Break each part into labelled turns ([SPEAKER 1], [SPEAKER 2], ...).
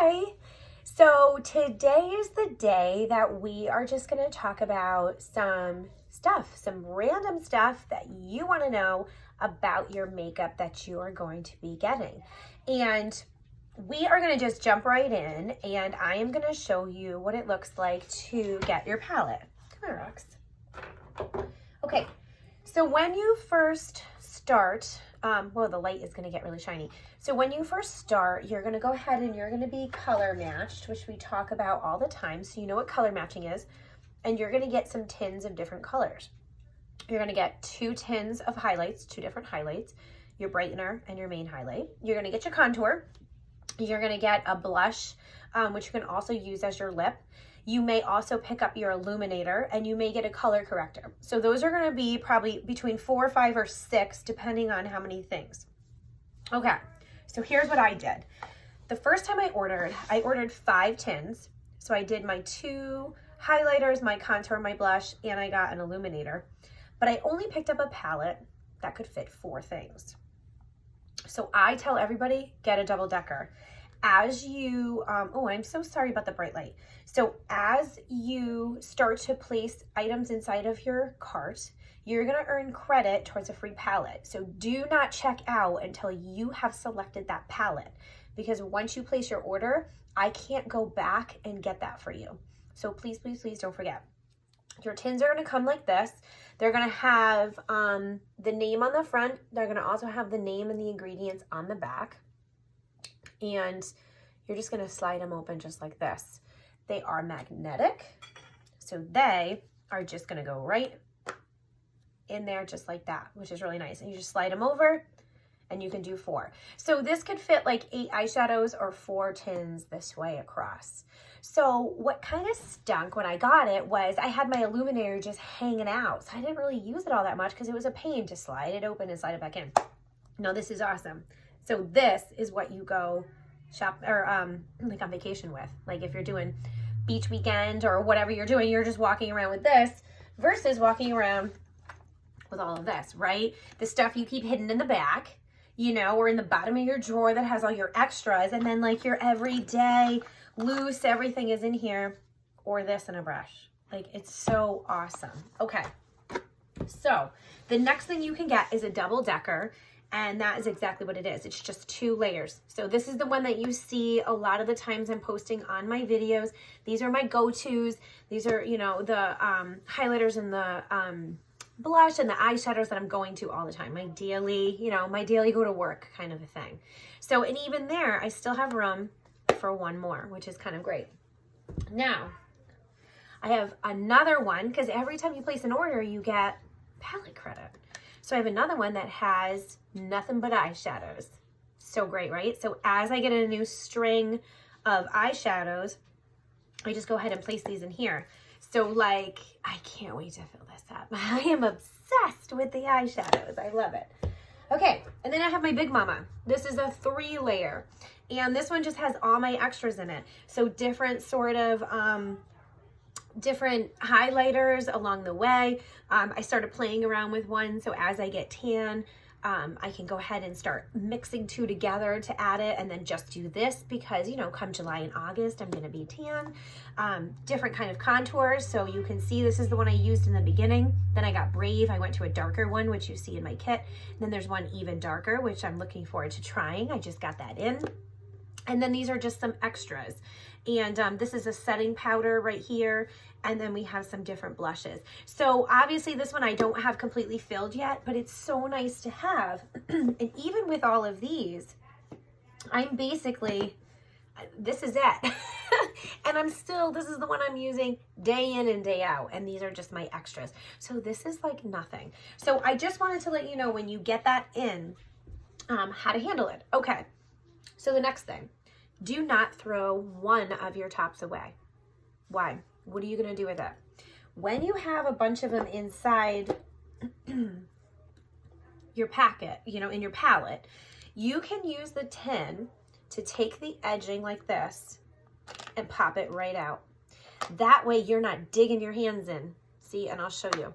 [SPEAKER 1] Hi. So today is the day that we are just going to talk about some random stuff that you want to know about your makeup that you are going to be getting. And we are going to just jump right in, and I am going to show you what it looks like to get your palette. Come here, Rox. Okay, so when you first start, well, the light is going to get really shiny. So when you first start, you're going to go ahead and you're going to be color matched, which we talk about all the time. So you know what color matching is, and you're going to get some tins of different colors. You're going to get 2 tins of highlights, 2 different highlights, your brightener and your main highlight. You're going to get your contour. You're going to get a blush, which you can also use as your lip. You may also pick up your illuminator, and you may get a color corrector. So those are going to be probably between 4, 5, or 6, depending on how many things. Okay, so here's what I did. The first time I ordered 5 tins. So I did my 2 highlighters, my contour, my blush, and I got an illuminator. But I only picked up a palette that could fit 4 things. So I tell everybody, get a double decker. As you, oh, I'm so sorry about the bright light. So as you start to place items inside of your cart, you're gonna earn credit towards a free palette. So do not check out until you have selected that palette, because once you place your order, I can't go back and get that for you. So please, please, please don't forget. Your tins are gonna come like this. They're gonna have the name on the front. They're gonna also have the name and the ingredients on the back. And you're just gonna slide them open just like this. They are magnetic, so they are just gonna go right in there just like that, which is really nice. And you just slide them over, and you can do 4. So this could fit like 8 eyeshadows or 4 tins this way across. So what kind of stunk when I got it was I had my illuminator just hanging out. So I didn't really use it all that much because it was a pain to slide it open and slide it back in. No, this is awesome. So this is what you go shop or like on vacation with. Like if you're doing beach weekend or whatever you're doing, you're just walking around with this versus walking around with all of this, right? The stuff you keep hidden in the back, you know, or in the bottom of your drawer that has all your extras, and then like your everyday loose, everything is in here, or this and a brush. Like it's so awesome. Okay, so the next thing you can get is a double decker. And that is exactly what it is. It's just 2 layers. So this is the one that you see a lot of the times I'm posting on my videos. These are my go-tos. These are, you know, the highlighters and the blush and the eyeshadows that I'm going to all the time. My daily, you know, my daily go to work kind of a thing. So, and even there, I still have room for 1 more, which is kind of great. Now, I have another one, because every time you place an order, you get palette credit. So I have another one that has nothing but eyeshadows. So great, right? So as I get a new string of eyeshadows, I just go ahead and place these in here. So like, I can't wait to fill this up. I am obsessed with the eyeshadows. I love it. Okay, and then I have my Big Mama. This is a 3 layer. And this one just has all my extras in it. So different sort of, different highlighters along the way. I started playing around with one, so as I get tan, I can go ahead and start mixing 2 together to add it, and then just do this because, you know, come July and August, I'm gonna be tan. Different kind of contours, so you can see this is the one I used in the beginning. Then I got brave, I went to a darker one, which you see in my kit. And then there's one even darker, which I'm looking forward to trying. I just got that in. And then these are just some extras. And this is a setting powder right here. And then we have some different blushes. So obviously this one I don't have completely filled yet, but it's so nice to have. And even with all of these, I'm basically, this is it. And I'm still, this is the one I'm using day in and day out. And these are just my extras. So this is like nothing. So I just wanted to let you know when you get that in, how to handle it. Okay. So the next thing, do not throw one of your tops away. Why? What are you going to do with it? When you have a bunch of them inside your packet, you know, in your palette, you can use the tin to take the edging like this and pop it right out. That way you're not digging your hands in. See, and I'll show you.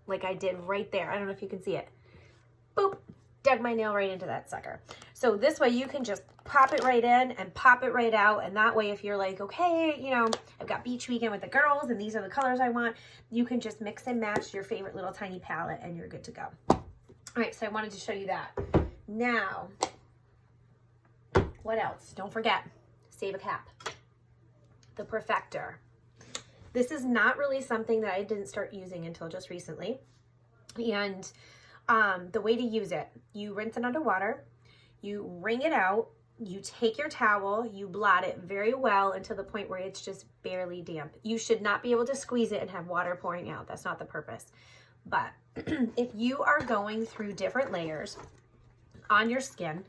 [SPEAKER 1] Like I did right there. I don't know if you can see it. Boop. Dug my nail right into that sucker. So this way you can just pop it right in and pop it right out. And that way, if you're like, okay, you know, I've got beach weekend with the girls and these are the colors I want, you can just mix and match your favorite little tiny palette and you're good to go. All right, so I wanted to show you that. Now, what else? Don't forget, save a cap. The Perfector. This is not really something that I didn't start using until just recently. And the way to use it, you rinse it under water, you wring it out, you take your towel, you blot it very well until the point where it's just barely damp. You should not be able to squeeze it and have water pouring out. That's not the purpose. But if you are going through different layers on your skin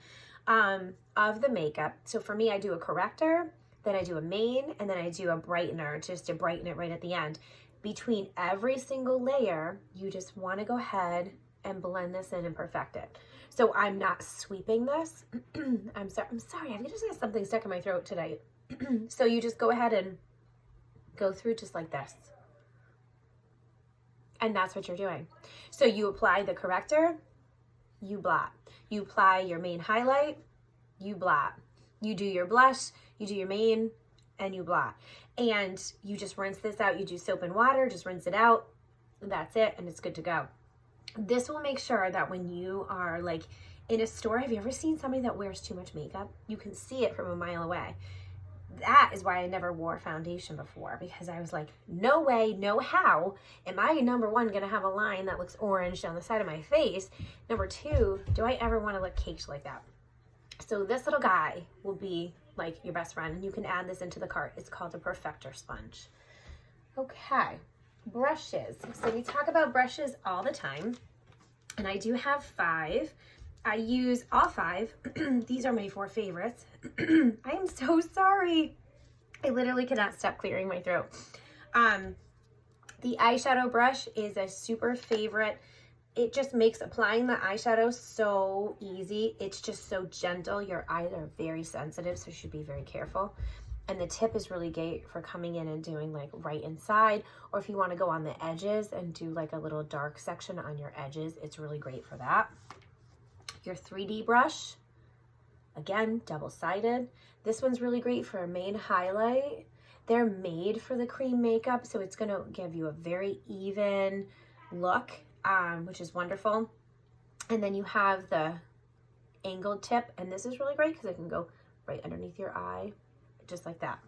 [SPEAKER 1] of the makeup, so for me, I do a corrector, then I do a main, and then I do a brightener just to brighten it right at the end. Between every single layer, you just want to go ahead and blend this in and perfect it. So I'm not sweeping this. I'm sorry, I've just got something stuck in my throat today. So you just go ahead and go through just like this. And that's what you're doing. So you apply the corrector, you blot. You apply your main highlight, you blot. You do your blush, you do your main, and you blot. And you just rinse this out. You do soap and water, just rinse it out. That's it, and it's good to go. This will make sure that when you are like in a store, have you ever seen somebody that wears too much makeup? You can see it from a mile away. That is why I never wore foundation before, because I was like, no way, no how am I, number one, gonna have a line that looks orange down the side of my face? Number two, do I ever wanna look caked like that? So this little guy will be like your best friend, and you can add this into the cart. It's called a Perfector sponge. Okay, brushes. So we talk about brushes all the time, and I do have 5. I use all 5. These are my 4 favorites. I am so sorry. I literally cannot stop clearing my throat. The eyeshadow brush is a super favorite. It just makes applying the eyeshadow so easy. It's just so gentle. Your eyes are very sensitive, so you should be very careful. And the tip is really great for coming in and doing like right inside, or if you want to go on the edges and do like a little dark section on your edges, it's really great for that. Your 3D brush, again, double-sided. This one's really great for a main highlight. They're made for the cream makeup, so it's going to give you a very even look, which is wonderful. And then you have the angled tip, and this is really great because it can go right underneath your eye, just like that.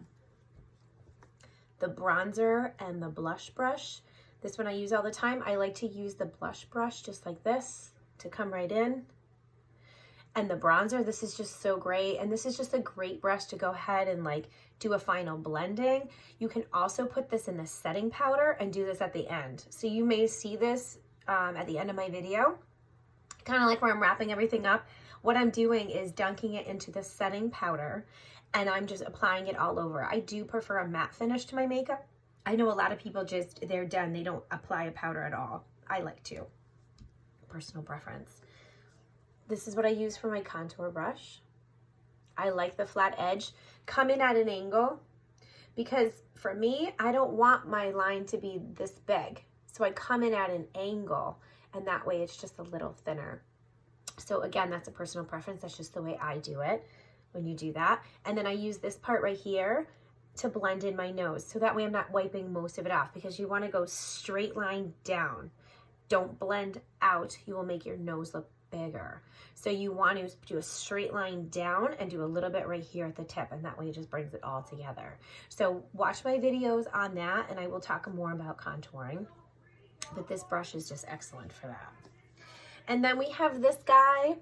[SPEAKER 1] The bronzer and the blush brush. This one I use all the time. I like to use the blush brush just like this to come right in. And the bronzer, this is just so great. And this is just a great brush to go ahead and like do a final blending. You can also put this in the setting powder and do this at the end. So you may see this at the end of my video, kind of like where I'm wrapping everything up. What I'm doing is dunking it into the setting powder, and I'm just applying it all over. I do prefer a matte finish to my makeup. I know a lot of people just, they're done. They don't apply a powder at all. I like to. Personal preference. This is what I use for my contour brush. I like the flat edge. Come in at an angle, because for me, I don't want my line to be this big. So I come in at an angle, and that way it's just a little thinner. So again, that's a personal preference. That's just the way I do it when you do that. And then I use this part right here to blend in my nose. So that way I'm not wiping most of it off, because you want to go straight line down. Don't blend out. You will make your nose look bigger. So you want to do a straight line down and do a little bit right here at the tip, and that way it just brings it all together. So watch my videos on that, and I will talk more about contouring. But this brush is just excellent for that. And then we have this guy.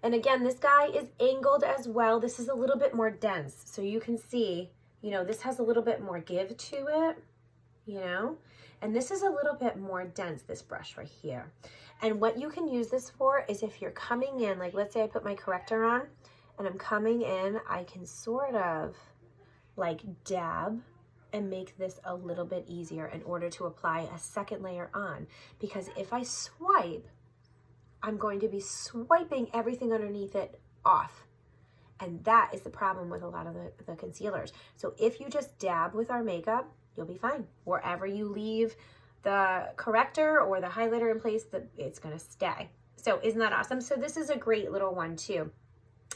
[SPEAKER 1] And again, this guy is angled as well. This is a little bit more dense. So you can see, you know, this has a little bit more give to it, you know, and this is a little bit more dense, this brush right here. And what you can use this for is if you're coming in, like let's say I put my corrector on and I'm coming in, I can sort of like dab and make this a little bit easier in order to apply a second layer on. Because if I swipe, I'm going to be swiping everything underneath it off. And that is the problem with a lot of the concealers. So if you just dab with our makeup, you'll be fine. Wherever you leave the corrector or the highlighter in place, it's gonna stay. So isn't that awesome? So this is a great little one too.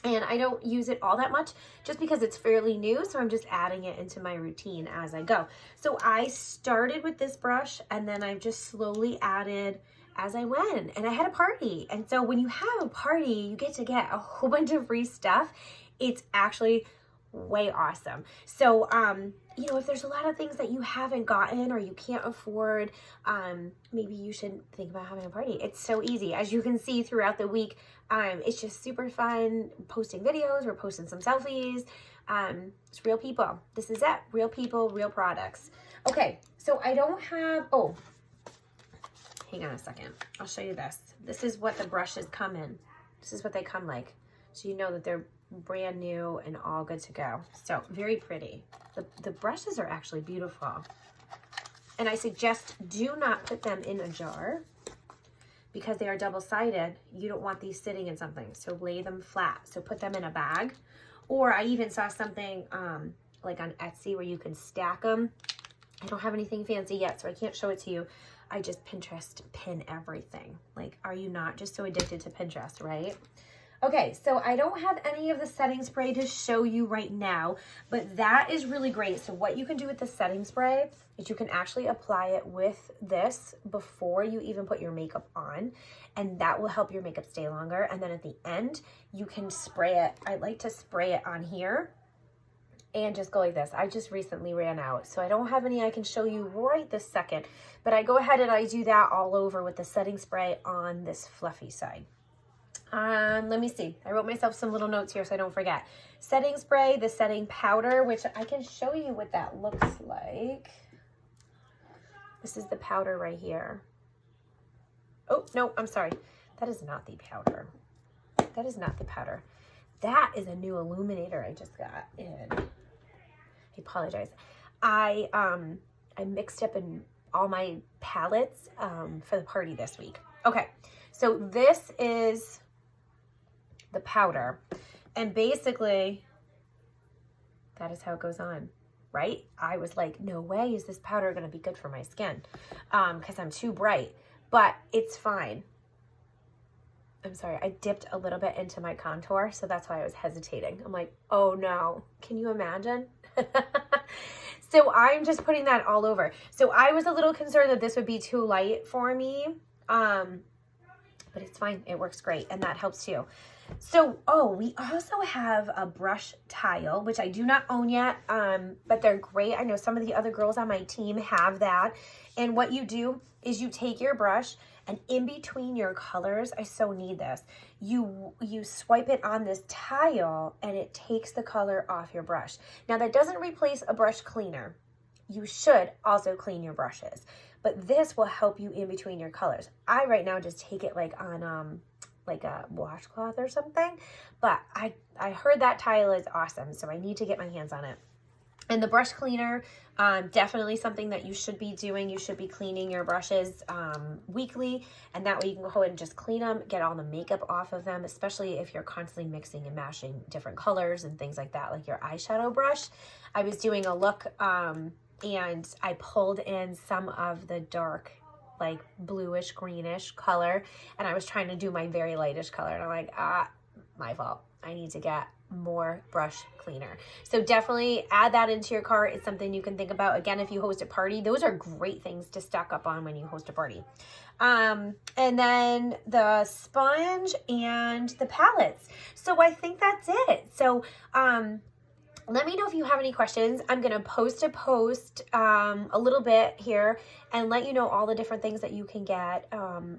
[SPEAKER 1] And I don't use it all that much just because it's fairly new. So I'm just adding it into my routine as I go. So I started with this brush and then I've just slowly added as I went, and I had a party. And so when you have a party, you get a whole bunch of free stuff. It's actually way awesome. So, you know, if there's a lot of things that you haven't gotten or you can't afford, maybe you should think about having a party. It's so easy. As you can see throughout the week, it's just super fun posting videos. We're posting some selfies. It's real people. This is it. Real people, real products. Okay, so I don't have, oh, hang on a second. I'll show you this. This is what the brushes come in. This is what they come like. So you know that they're brand new and all good to go. So very pretty. The brushes are actually beautiful. And I suggest do not put them in a jar because they are double-sided. You don't want these sitting in something. So lay them flat. So put them in a bag. Or I even saw something like on Etsy where you can stack them. I don't have anything fancy yet, so I can't show it to you. I just Pinterest pin everything. Like, are you not just so addicted to Pinterest, right? Okay, so I don't have any of the setting spray to show you right now, but that is really great. So what you can do with the setting spray is you can actually apply it with this before you even put your makeup on, and that will help your makeup stay longer. And then at the end, you can spray it. I like to spray it on here and just go like this. I just recently ran out, so I don't have any I can show you right this second, but I go ahead and I do that all over with the setting spray on this fluffy side. Let me see. I wrote myself some little notes here so I don't forget. Setting spray, the setting powder, which I can show you what that looks like. This is the powder right here. Oh, no, I'm sorry. That is not the powder. That is not the powder. That is a new illuminator I just got in. I apologize. I mixed up in all my palettes for the party this week. Okay, so this is the powder, and basically that is how it goes on, right? I was like, no way is this powder gonna be good for my skin because I'm too bright, but it's fine. I'm sorry, I dipped a little bit into my contour, so that's why I was hesitating. I'm like, oh no, can you imagine? So I'm just putting that all over. So I was a little concerned that this would be too light for me, but it's fine. It works great, and that helps too. So, oh, we also have a brush tile, which I do not own yet, but they're great. I know some of the other girls on my team have that. And what you do is you take your brush, and in between your colors, I so need this, you swipe it on this tile, and it takes the color off your brush. Now, that doesn't replace a brush cleaner. You should also clean your brushes, but this will help you in between your colors. I right now just take it like on like a washcloth or something, but I heard that tile is awesome, so I need to get my hands on it. And the brush cleaner, definitely something that you should be doing. You should be cleaning your brushes weekly, and that way you can go ahead and just clean them, get all the makeup off of them, especially if you're constantly mixing and mashing different colors and things like that, like your eyeshadow brush. I was doing a look and I pulled in some of the dark, like bluish, greenish color, and I was trying to do my very lightish color, and I'm like, my fault. I need to get more brush cleaner. So definitely add that into your cart. It's something you can think about. Again, if you host a party, those are great things to stock up on when you host a party. And then the sponge and the palettes. So I think that's it. So, let me know if you have any questions. I'm going to post a little bit here and let you know all the different things that you can get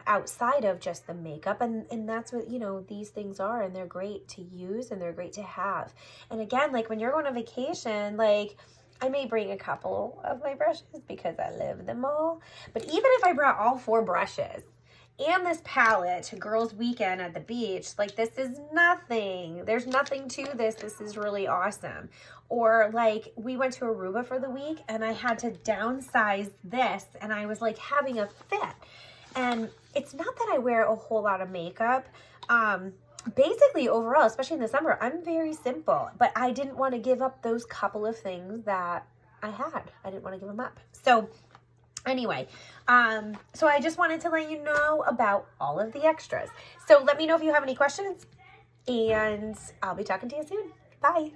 [SPEAKER 1] outside of just the makeup. And that's what, you know, these things are, and they're great to use and they're great to have. And again, like when you're going on vacation, like I may bring a couple of my brushes because I love them all. But even if I brought all 4 brushes and this palette to girls' weekend at the beach, like this is nothing. There's nothing to this. This is really awesome. Or like we went to Aruba for the week and I had to downsize this and I was like having a fit. And it's not that I wear a whole lot of makeup. Basically overall, especially in the summer, I'm very simple, but I didn't want to give up those couple of things that I had. I didn't want to give them up. So anyway, so I just wanted to let you know about all of the extras. So let me know if you have any questions. And I'll be talking to you soon. Bye.